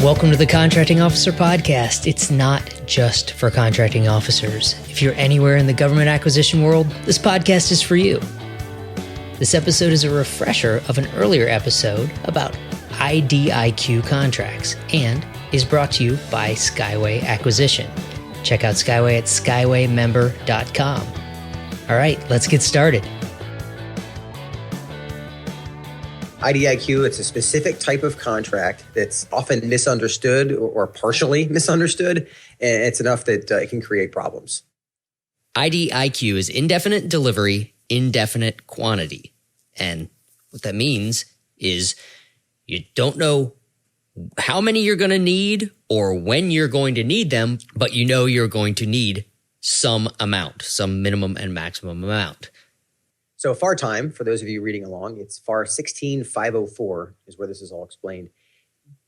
Welcome to the Contracting Officer Podcast. It's not just for contracting officers. If you're anywhere in the government acquisition world, this podcast is for you. This episode is a refresher of an earlier episode about IDIQ contracts and is brought to you by Skyway Acquisition. Check out Skyway at skywaymember.com. All right, let's get started. IDIQ, it's a specific type of contract that's often misunderstood or partially misunderstood, and it's enough that it can create problems. IDIQ is indefinite delivery, indefinite quantity. And what that means is you don't know how many you're going to need or when you're going to need them, but you know you're going to need some amount, some minimum and maximum amount. So FAR time, for those of you reading along, it's FAR 16504 is where this is all explained.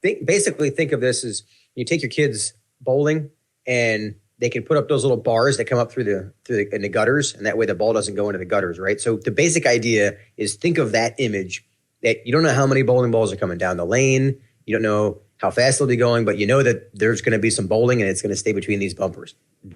Basically think of this as you take your kids bowling and they can put up those little bars that come up in the gutters, and that way the ball doesn't go into the gutters, right? So the basic idea is think of that image that you don't know how many bowling balls are coming down the lane. You don't know how fast they'll be going, but you know that there's going to be some bowling and it's going to stay between these bumpers.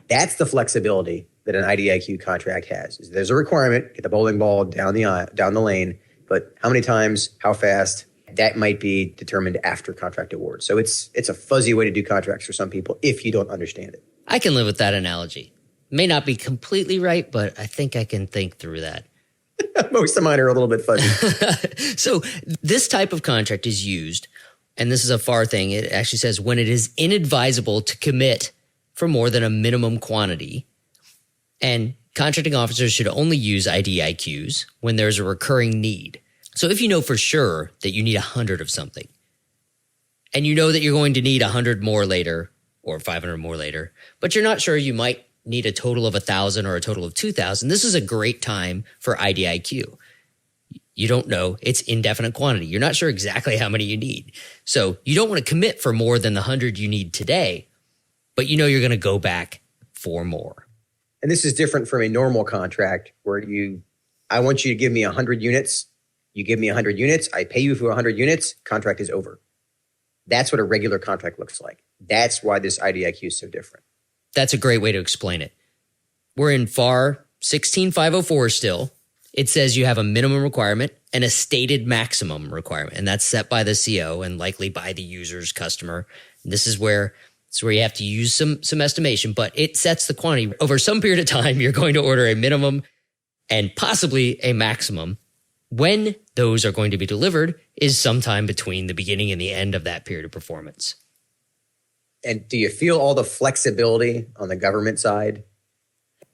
That's the flexibility that an IDIQ contract has. There's a requirement, get the bowling ball down the lane, but how many times, how fast, that might be determined after contract award. So it's a fuzzy way to do contracts for some people if you don't understand it. I can live with that analogy. May not be completely right, but I think I can think through that. Most of mine are a little bit fuzzy. So this type of contract is used, and this is a FAR thing. It actually says when it is inadvisable to commit for more than a minimum quantity, and contracting officers should only use IDIQs when there's a recurring need. So if you know for sure that you need 100 of something, and you know that you're going to need 100 more later or 500 more later, but you're not sure you might need a total of 1,000 or a total of 2,000, this is a great time for IDIQ. You don't know. It's indefinite quantity. You're not sure exactly how many you need. So you don't want to commit for more than the 100 you need today, but you know you're going to go back for more. And this is different from a normal contract where I want you to give me 100 units. You give me 100 units. I pay you for 100 units. Contract is over. That's what a regular contract looks like. That's why this IDIQ is so different. That's a great way to explain it. We're in FAR 16504 still. It says you have a minimum requirement and a stated maximum requirement, and that's set by the CO and likely by the user's customer. And this is where you have to use some estimation, but it sets the quantity. Over some period of time, you're going to order a minimum and possibly a maximum. When those are going to be delivered is sometime between the beginning and the end of that period of performance. And do you feel all the flexibility on the government side?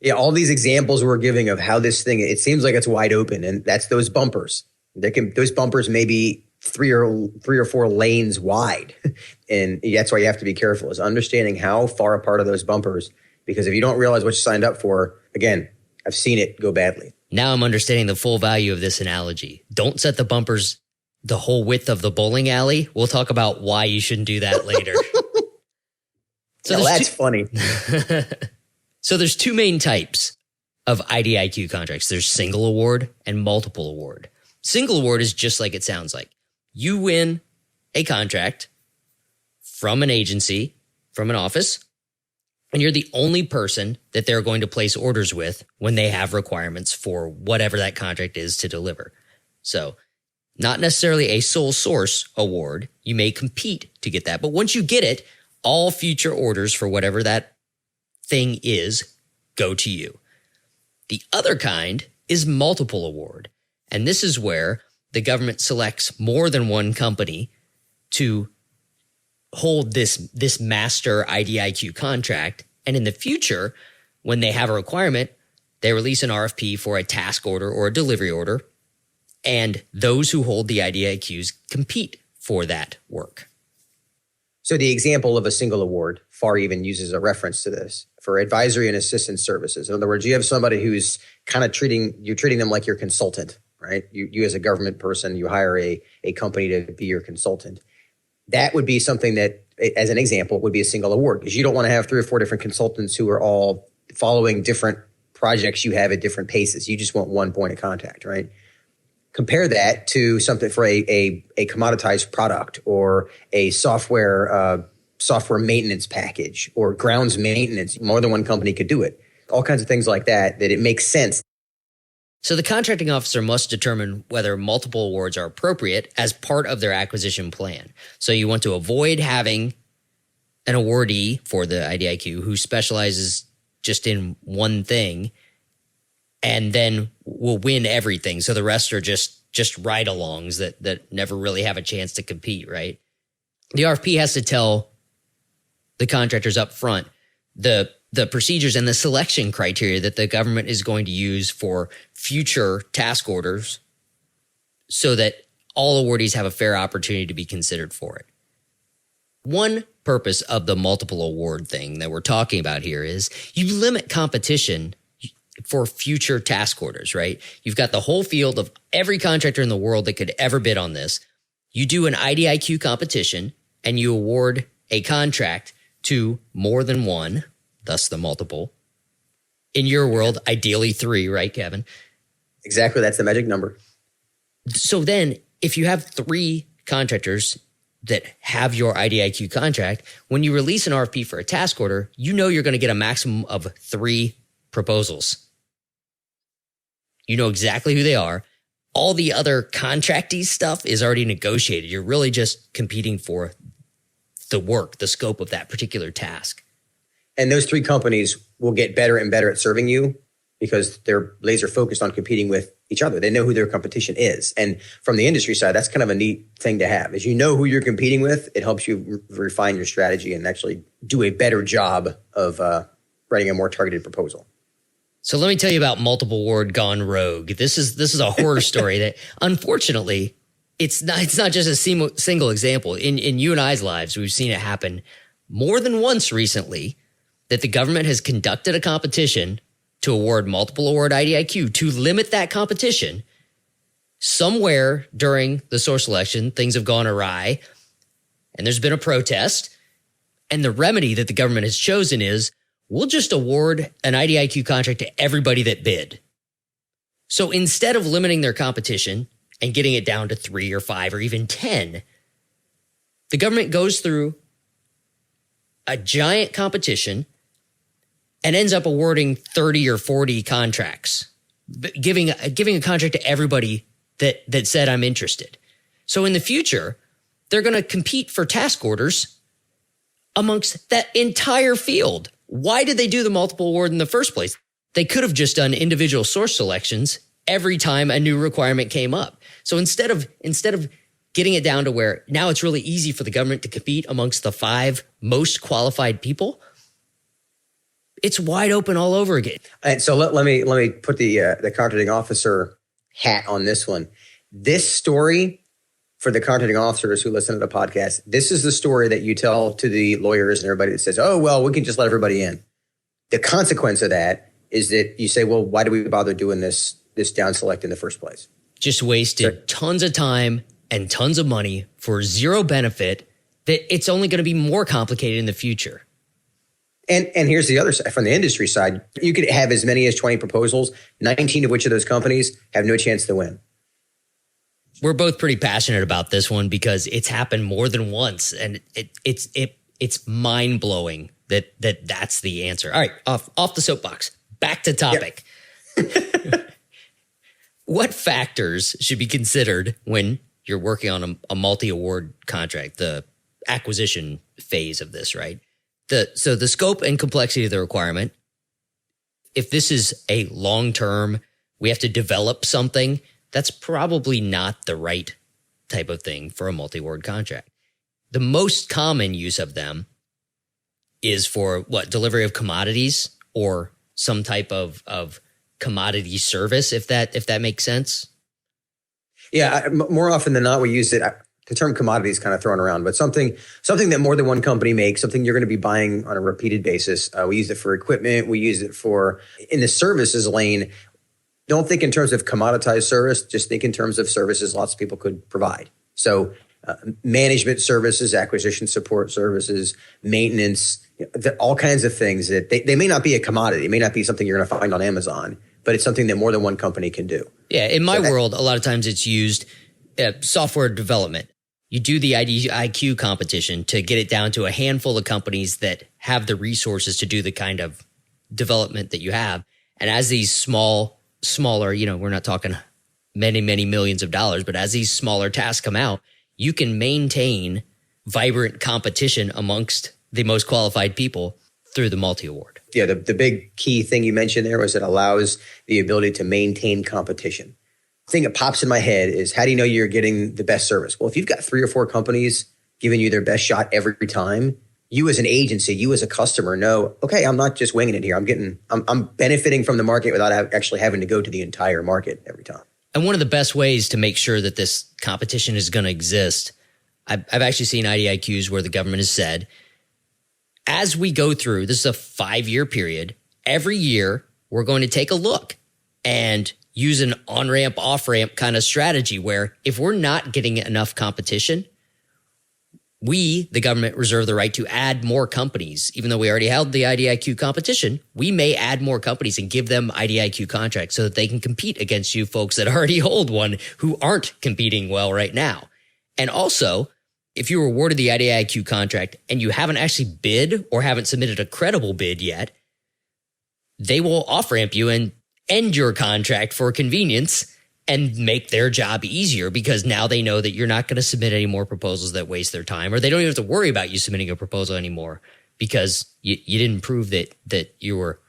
Yeah, all these examples we're giving of how this thing, it seems like it's wide open, and that's those bumpers. Those bumpers may be three or four lanes wide. And that's why you have to be careful, is understanding how far apart are those bumpers. Because if you don't realize what you signed up for, again, I've seen it go badly. Now I'm understanding the full value of this analogy. Don't set the bumpers the whole width of the bowling alley. We'll talk about why you shouldn't do that later. So that's funny. So there's two main types of IDIQ contracts. There's single award and multiple award. Single award is just like it sounds like. You win a contract from an agency, from an office, and you're the only person that they're going to place orders with when they have requirements for whatever that contract is to deliver. So not necessarily a sole source award. You may compete to get that. But once you get it, all future orders for whatever that thing is go to you. The other kind is multiple award. And this is where the government selects more than one company to hold this master IDIQ contract. And in the future, when they have a requirement, they release an RFP for a task order or a delivery order. And those who hold the IDIQs compete for that work. So the example of a single award, FAR even uses a reference to this for advisory and assistance services. In other words, you have somebody who's kind of treating them like your consultant, right? You as a government person, you hire a company to be your consultant. That would be something that, as an example, would be a single award, because you don't want to have 3 or 4 different consultants who are all following different projects you have at different paces. You just want one point of contact, right? compare that to something for a commoditized product or a software maintenance package or grounds maintenance. More than one company could do it. All kinds of things like that it makes sense. So the contracting officer must determine whether multiple awards are appropriate as part of their acquisition plan. So you want to avoid having an awardee for the IDIQ who specializes just in one thing and then will win everything. So the rest are just ride-alongs that never really have a chance to compete, right? The RFP has to tell the contractors up front the procedures and the selection criteria that the government is going to use for future task orders so that all awardees have a fair opportunity to be considered for it. One purpose of the multiple award thing that we're talking about here is you limit competition for future task orders, right? You've got the whole field of every contractor in the world that could ever bid on this. You do an IDIQ competition and you award a contract to more than one, thus the multiple. In your world, ideally 3, right, Kevin? Exactly. That's the magic number. So then if you have 3 contractors that have your IDIQ contract, when you release an RFP for a task order, you know you're going to get a maximum of 3 proposals. You know exactly who they are. All the other contractee stuff is already negotiated. You're really just competing for the work, the scope of that particular task. And those 3 companies will get better and better at serving you because they're laser focused on competing with each other. They know who their competition is. And from the industry side, that's kind of a neat thing to have. As you know who you're competing with, it helps you refine your strategy and actually do a better job of writing a more targeted proposal. So let me tell you about multiple award gone rogue. This is a horror story that unfortunately it's not just a single example. In you and I's lives, we've seen it happen more than once recently that the government has conducted a competition to award multiple award IDIQ to limit that competition. Somewhere during the source selection, things have gone awry and there's been a protest. And the remedy that the government has chosen is we'll just award an IDIQ contract to everybody that bid. So instead of limiting their competition and getting it down to 3 or 5 or even 10, the government goes through a giant competition and ends up awarding 30 or 40 contracts, giving a contract to everybody that said, I'm interested. So in the future, they're going to compete for task orders amongst that entire field. Why did they do the multiple award in the first place? They could have just done individual source selections every time a new requirement came up. So instead of getting it down to where now it's really easy for the government to compete amongst the 5 most qualified people, it's wide open all over again. And so let me put the contracting officer hat on this one. This story, for the contracting officers who listen to the podcast, this is the story that you tell to the lawyers and everybody that says, oh, well, we can just let everybody in. The consequence of that is that you say, well, why do we bother doing this down select in the first place? Just wasted tons of time and tons of money for zero benefit that it's only going to be more complicated in the future. And here's the other side. From the industry side, you could have as many as 20 proposals, 19 of which of those companies have no chance to win. We're both pretty passionate about this one because it's happened more than once, and it's mind-blowing that that's the answer. All right, off the soapbox. Back to topic. Yep. What factors should be considered when you're working on a multi-award contract, the acquisition phase of this, right? So the scope and complexity of the requirement. If this is a long-term, we have to develop something, that's probably not the right type of thing for a multi-award contract. The most common use of them is for delivery of commodities or some type of commodity service, if that makes sense. Yeah, more often than not, we use it. The term commodity is kind of thrown around, but something that more than one company makes, something you're going to be buying on a repeated basis. We use it for equipment. We use it for in the services lane. Don't think in terms of commoditized service. Just think in terms of services lots of people could provide. So management services, acquisition support services, maintenance, all kinds of things that they may not be a commodity. It may not be something you're going to find on Amazon, but it's something that more than one company can do. Yeah. In my world, a lot of times it's used software development. You do the IDIQ competition to get it down to a handful of companies that have the resources to do the kind of development that you have. And as these smaller, we're not talking many, many millions of dollars, but as these smaller tasks come out, you can maintain vibrant competition amongst the most qualified people through the multi-award. Yeah, the big key thing you mentioned there was it allows the ability to maintain competition. The thing that pops in my head is, how do you know you're getting the best service? Well, if you've got 3 or 4 companies giving you their best shot every time, you as an agency, you as a customer know, okay, I'm not just winging it here. I'm benefiting from the market without actually having to go to the entire market every time. And one of the best ways to make sure that this competition is going to exist, I've actually seen IDIQs where the government has said, as we go through, this is a 5-year period, every year we're going to take a look and use an on-ramp, off-ramp kind of strategy where if we're not getting enough competition, we, the government, reserve the right to add more companies. Even though we already held the IDIQ competition, we may add more companies and give them IDIQ contracts so that they can compete against you folks that already hold one who aren't competing well right now. And also, if you were awarded the IDIQ contract and you haven't actually bid or haven't submitted a credible bid yet, they will off-ramp you and end your contract for convenience and make their job easier because now they know that you're not going to submit any more proposals that waste their time, or they don't even have to worry about you submitting a proposal anymore because you didn't prove that you were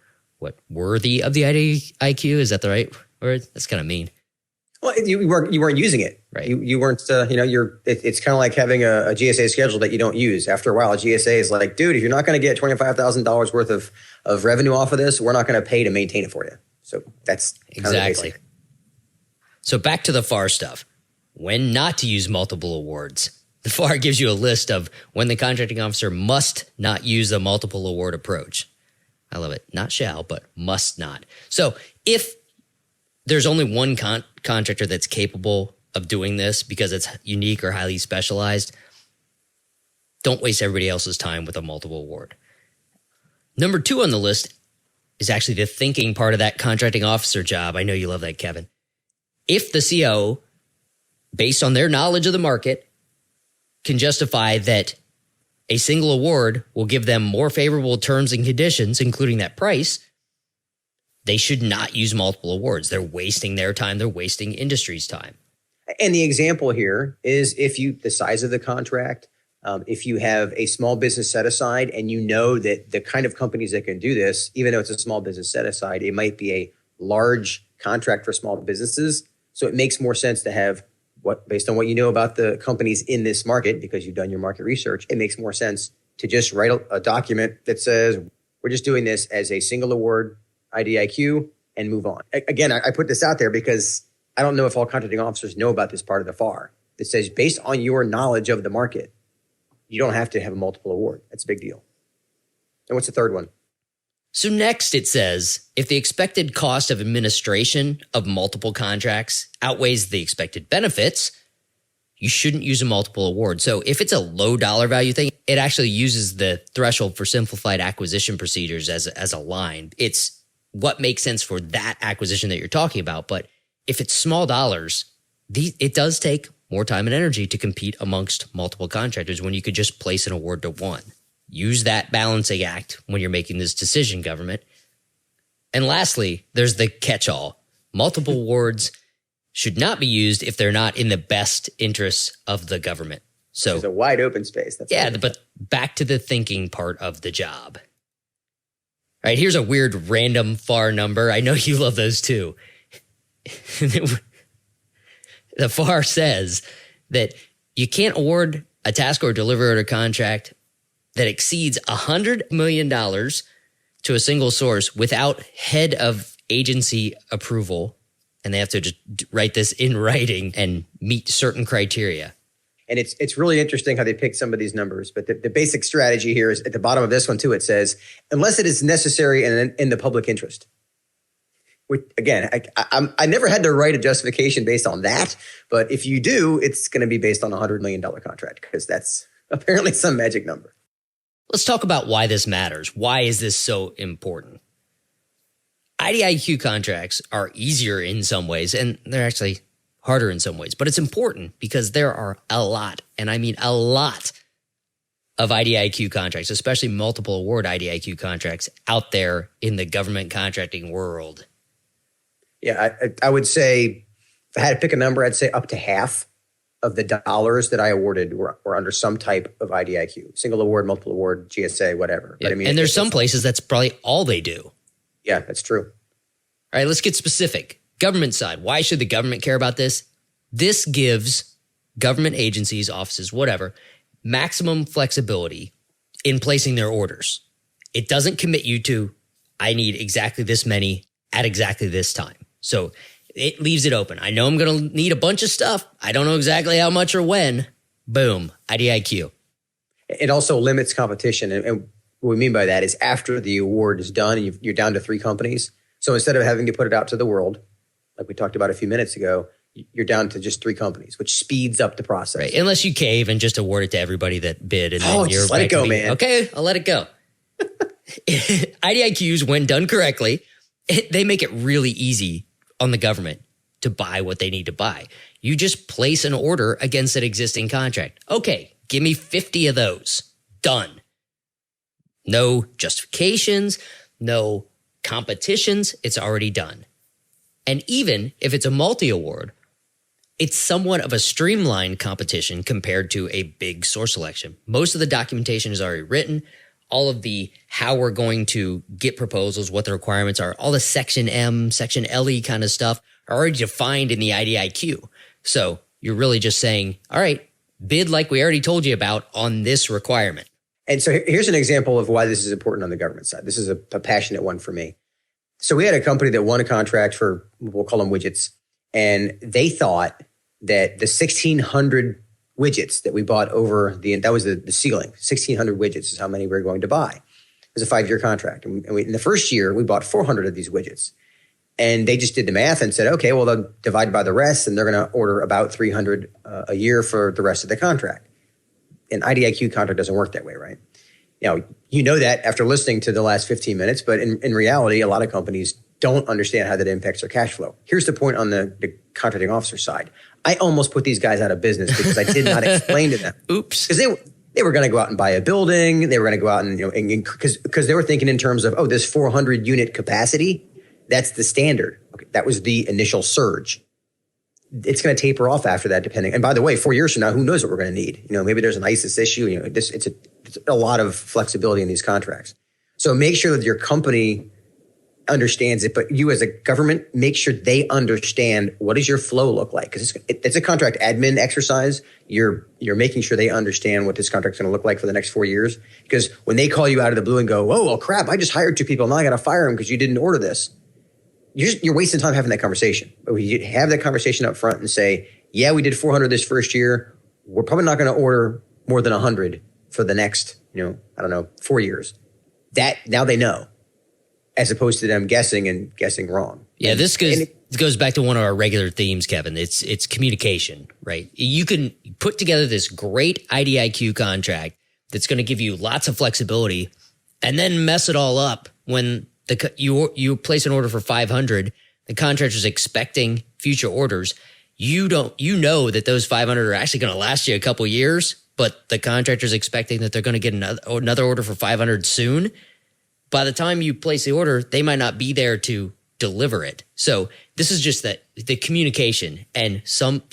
worthy of the IDIQ. Is that the right word? That's kind of mean. Well, you weren't using it. Right. You weren't, it's kind of like having a GSA schedule that you don't use. After a while, a GSA is like, dude, if you're not going to get $25,000 worth of revenue off of this, we're not going to pay to maintain it for you. So that's exactly. So back to the FAR stuff. When not to use multiple awards. The FAR gives you a list of when the contracting officer must not use a multiple award approach. I love it. Not shall, but must not. So if there's only one contractor that's capable of doing this because it's unique or highly specialized, don't waste everybody else's time with a multiple award. Number 2 on the list is actually the thinking part of that contracting officer job. I know you love that, Kevin. If the CO, based on their knowledge of the market, can justify that a single award will give them more favorable terms and conditions, including that price, they should not use multiple awards. They're wasting their time. They're wasting industry's time. And the example here is the size of the contract, if you have a small business set aside and you know that the kind of companies that can do this, even though it's a small business set aside, it might be a large contract for small businesses. So it makes more sense to have based on what you know about the companies in this market, because you've done your market research, it makes more sense to just write a document that says, we're just doing this as a single award IDIQ and move on. Again, I put this out there because I don't know if all contracting officers know about this part of the FAR that says, based on your knowledge of the market, you don't have to have a multiple award. That's a big deal. And what's the third one? So next it says, if the expected cost of administration of multiple contracts outweighs the expected benefits, you shouldn't use a multiple award. So if it's a low dollar value thing, it actually uses the threshold for simplified acquisition procedures as a line. It's what makes sense for that acquisition that you're talking about. But if it's small dollars, it does take more time and energy to compete amongst multiple contractors when you could just place an award to one. Use that balancing act when you're making this decision, government. And lastly, there's the catch-all. Multiple awards should not be used if they're not in the best interests of the government. So there's a wide open space. But back to the thinking part of the job. All right, here's a weird random FAR number. I know you love those too. The FAR says that you can't award a task or deliver a contract that exceeds $100 million to a single source without head of agency approval. And they have to just write this in writing and meet certain criteria. And it's really interesting how they pick some of these numbers. But the basic strategy here is at the bottom of this one too. It says, unless it is necessary and in the public interest. Which, again, I never had to write a justification based on that. But if you do, it's going to be based on a $100 million contract because that's apparently some magic number. Let's talk about why this matters. Why is this so important? IDIQ contracts are easier in some ways, and they're actually harder in some ways. But it's important because there are a lot, and I mean a lot, of IDIQ contracts, especially multiple award IDIQ contracts out there in the government contracting world. Yeah, I would say if I had to pick a number, I'd say up to half of the dollars that I awarded were under some type of IDIQ, single award, multiple award, GSA, whatever. Yeah. But I mean, and there's some places that's probably all they do. Yeah, that's true. All right, let's get specific. Government side. Why should the government care about this? This gives government agencies, offices, whatever, maximum flexibility in placing their orders. It doesn't commit you to, I need exactly this many at exactly this time. So it leaves it open. I know I'm going to need a bunch of stuff. I don't know exactly how much or when. Boom, IDIQ. It also limits competition. And what we mean by that is after the award is done and you're down to 3 companies. So instead of having to put it out to the world, like we talked about a few minutes ago, you're down to just 3 companies, which speeds up the process. Right. Unless you cave and just award it to everybody that bid. And then you're just let it go, man. Okay, I'll let it go. IDIQs, when done correctly, they make it really easy on the government to buy what they need to buy. You just place an order against an existing contract. Okay, give me 50 of those. Done. No justifications, no competitions. It's already done. And even if it's a multi-award, it's somewhat of a streamlined competition compared to a big source selection. Most of the documentation is already written. All of the how we're going to get proposals, what the requirements are, all the Section M, Section LE kind of stuff are already defined in the IDIQ. So you're really just saying, all right, bid like we already told you about on this requirement. And so here's an example of why this is important on the government side. This is a passionate one for me. So we had a company that won a contract for, we'll call them widgets, and they thought that the 1,600 widgets that we bought over that was the ceiling. 1,600 widgets is how many we were going to buy. It was a 5-year contract. And in the first year, we bought 400 of these widgets. And they just did the math and said, okay, well, they'll divide by the rest, and they're going to order about 300 a year for the rest of the contract. An IDIQ contract doesn't work that way, right? Now, you know that after listening to the last 15 minutes, but in reality, a lot of companies don't understand how that impacts their cash flow. Here's the point on the contracting officer side. I almost put these guys out of business because I did not explain to them. Oops. Because they were going to go out and buy a building. They were going to go out and, because they were thinking in terms of, this 400 unit capacity, that's the standard. Okay, that was the initial surge. It's going to taper off after that, depending. And by the way, 4 years from now, who knows what we're going to need? Maybe there's an ISIS issue. It's a lot of flexibility in these contracts. So make sure that your company understands it, but you as a government, make sure they understand what does your flow look like, because it's a contract admin exercise. You're making sure they understand what this contract's going to look like for the next 4 years. Because when they call you out of the blue and go, "Oh, well, crap! I just hired 2 people. Now I got to fire them because you didn't order this." You're wasting time having that conversation. But we have that conversation up front and say, "Yeah, we did 400 this first year. We're probably not going to order more than 100 for the next, 4 years." That now they know, as opposed to them guessing wrong. Yeah, this goes back to one of our regular themes, Kevin. It's communication, right? You can put together this great IDIQ contract that's going to give you lots of flexibility, and then mess it all up when you place an order for 500. The contractor's expecting future orders. You know that those 500 are actually going to last you a couple years, but the contractor's expecting that they're going to get another order for 500 soon. By the time you place the order, they might not be there to deliver it. So this is just that the communication, and some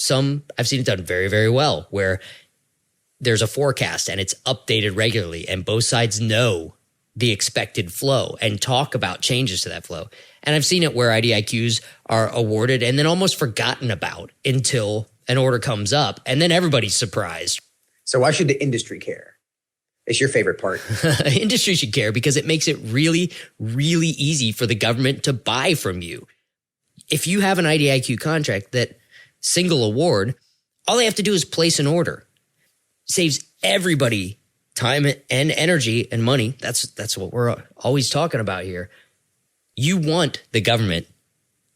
I've seen it done very, very well, where there's a forecast and it's updated regularly and both sides know the expected flow and talk about changes to that flow. And I've seen it where IDIQs are awarded and then almost forgotten about until an order comes up, and then everybody's surprised. So why should the industry care? It's your favorite part. Industry should care because it makes it really, really easy for the government to buy from you. If you have an IDIQ contract that single award, all they have to do is place an order. Saves everybody time and energy and money. That's what we're always talking about here. You want the government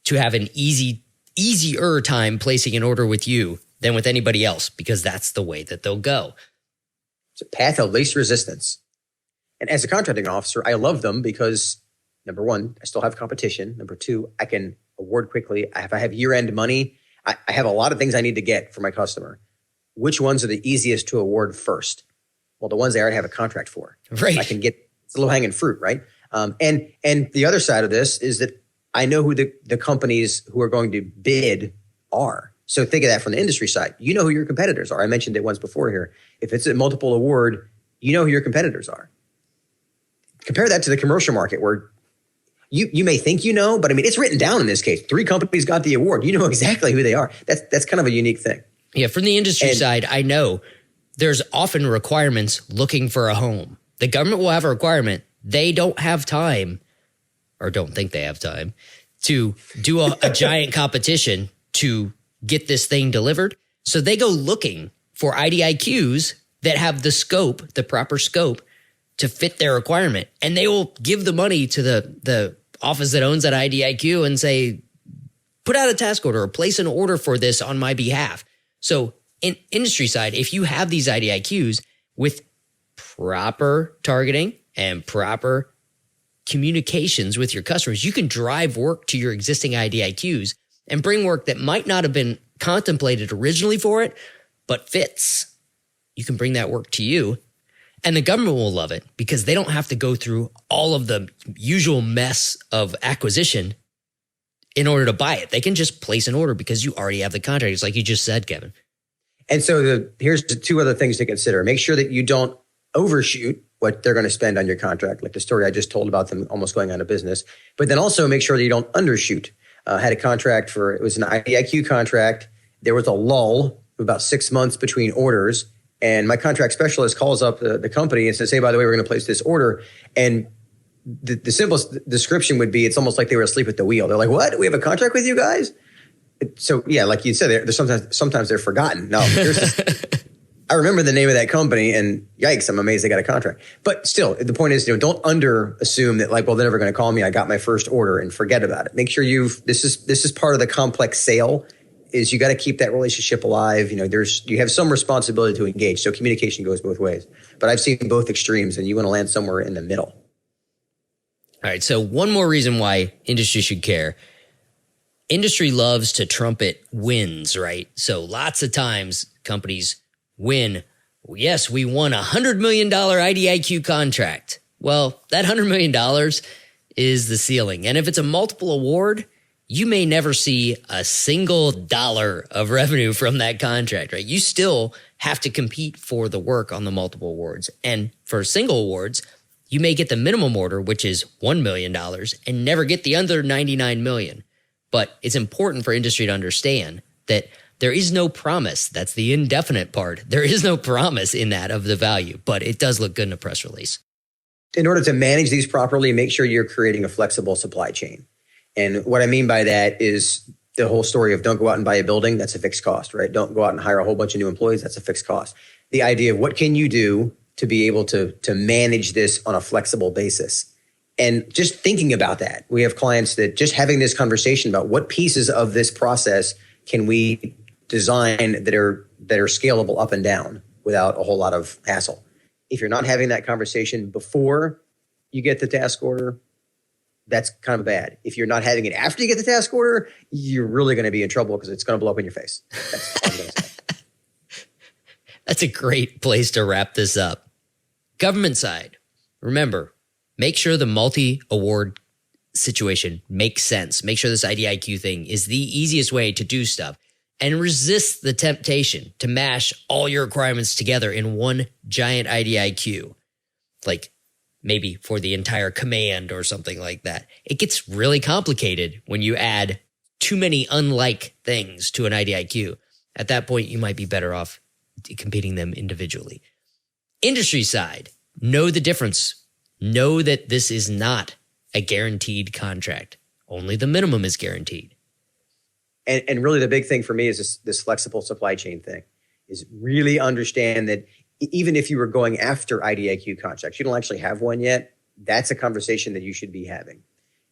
to have an easier time placing an order with you than with anybody else, because that's the way that they'll go. It's a path of least resistance. And as a contracting officer, I love them because number one, I still have competition. Number two, I can award quickly. If I have year-end money, I have a lot of things I need to get for my customer. Which ones are the easiest to award first? Well, the ones I already have a contract for. Right. I can get, it's low-hanging fruit, right? And the other side of this is that I know who the companies who are going to bid are. So think of that from the industry side. You know who your competitors are. I mentioned it once before here. If it's a multiple award, you know who your competitors are. Compare that to the commercial market where you may think you know, but I mean, it's written down in this case. 3 companies got the award. You know exactly who they are. That's kind of a unique thing. Yeah, from the industry side, I know there's often requirements looking for a home. The government will have a requirement. They don't have time, or don't think they have time, to do a giant competition to get this thing delivered. So they go looking for IDIQs that have the scope, the proper scope, to fit their requirement. And they will give the money to the office that owns that IDIQ and say, put out a task order or place an order for this on my behalf. So in industry side, if you have these IDIQs with proper targeting and proper communications with your customers, you can drive work to your existing IDIQs and bring work that might not have been contemplated originally for it, but fits. You can bring that work to you, and the government will love it because they don't have to go through all of the usual mess of acquisition in order to buy it. They can just place an order because you already have the contract. It's like you just said, Kevin. And so here's the 2 other things to consider. Make sure that you don't overshoot what they're going to spend on your contract, like the story I just told about them almost going out of business. But then also make sure that you don't undershoot. Had a contract it was an IDIQ contract. There was a lull of about 6 months between orders. And my contract specialist calls up the company and says, hey, by the way, we're going to place this order. And the simplest description would be, it's almost like they were asleep at the wheel. They're like, what? We have a contract with you guys? So yeah, like you said, they're sometimes they're forgotten. No, I remember the name of that company, and yikes, I'm amazed they got a contract. But still, the point is, don't under assume that like, well, they're never going to call me. I got my first order, and forget about it. Make sure this is part of the complex sale. Is you got to keep that relationship alive. You have some responsibility to engage. So communication goes both ways. But I've seen both extremes, and you want to land somewhere in the middle. All right. So one more reason why industry should care. Industry loves to trumpet wins, right? So lots of times companies win. Yes, we won $100 million IDIQ contract. Well, that $100 million is the ceiling. And if it's a multiple award, you may never see a single dollar of revenue from that contract, right? You still have to compete for the work on the multiple awards. And for single awards, you may get the minimum order, which is $1 million, and never get the under $99 million. But it's important for industry to understand that there is no promise. That's the indefinite part. There is no promise in that of the value, but it does look good in a press release. In order to manage these properly, make sure you're creating a flexible supply chain. And what I mean by that is the whole story of don't go out and buy a building. That's a fixed cost, right? Don't go out and hire a whole bunch of new employees. That's a fixed cost. The idea of what can you do to be able to manage this on a flexible basis. And just thinking about that, we have clients that just having this conversation about what pieces of this process can we design that are scalable up and down without a whole lot of hassle. If you're not having that conversation before you get the task order, that's kind of bad. If you're not having it after you get the task order, you're really going to be in trouble because it's going to blow up in your face. That's all I'm going to say. That's a great place to wrap this up. Government side, remember, make sure the multi-award situation makes sense. Make sure this IDIQ thing is the easiest way to do stuff, and resist the temptation to mash all your requirements together in one giant IDIQ, like maybe for the entire command or something like that. It gets really complicated when you add too many unlike things to an IDIQ. At that point, you might be better off competing them individually. Industry side, know the difference. Know that this is not a guaranteed contract. Only the minimum is guaranteed. And really the big thing for me is this flexible supply chain thing, is really understand that even if you were going after IDIQ contracts, you don't actually have one yet, that's a conversation that you should be having.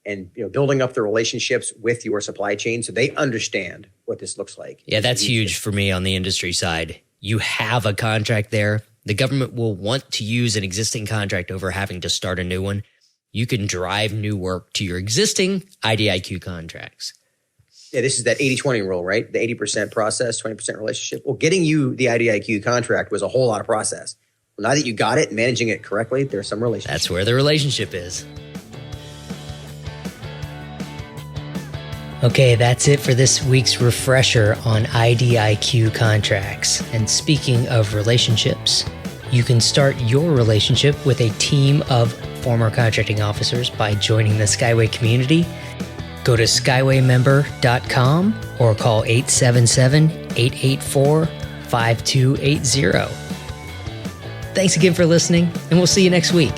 And building up the relationships with your supply chain so they understand what this looks like. Yeah, that's huge for me on the industry side. You have a contract there. The government will want to use an existing contract over having to start a new one. you can drive new work to your existing IDIQ contracts. Yeah, this is that 80-20 rule, right? The 80% process, 20% relationship. Well, getting you the IDIQ contract was a whole lot of process. Well, now that you got it, managing it correctly, there's some relationship. That's where the relationship is. Okay, that's it for this week's refresher on IDIQ contracts. And speaking of relationships, you can start your relationship with a team of former contracting officers by joining the Skyway community. Go to skywaymember.com or call 877-884-5280. Thanks again for listening, and we'll see you next week.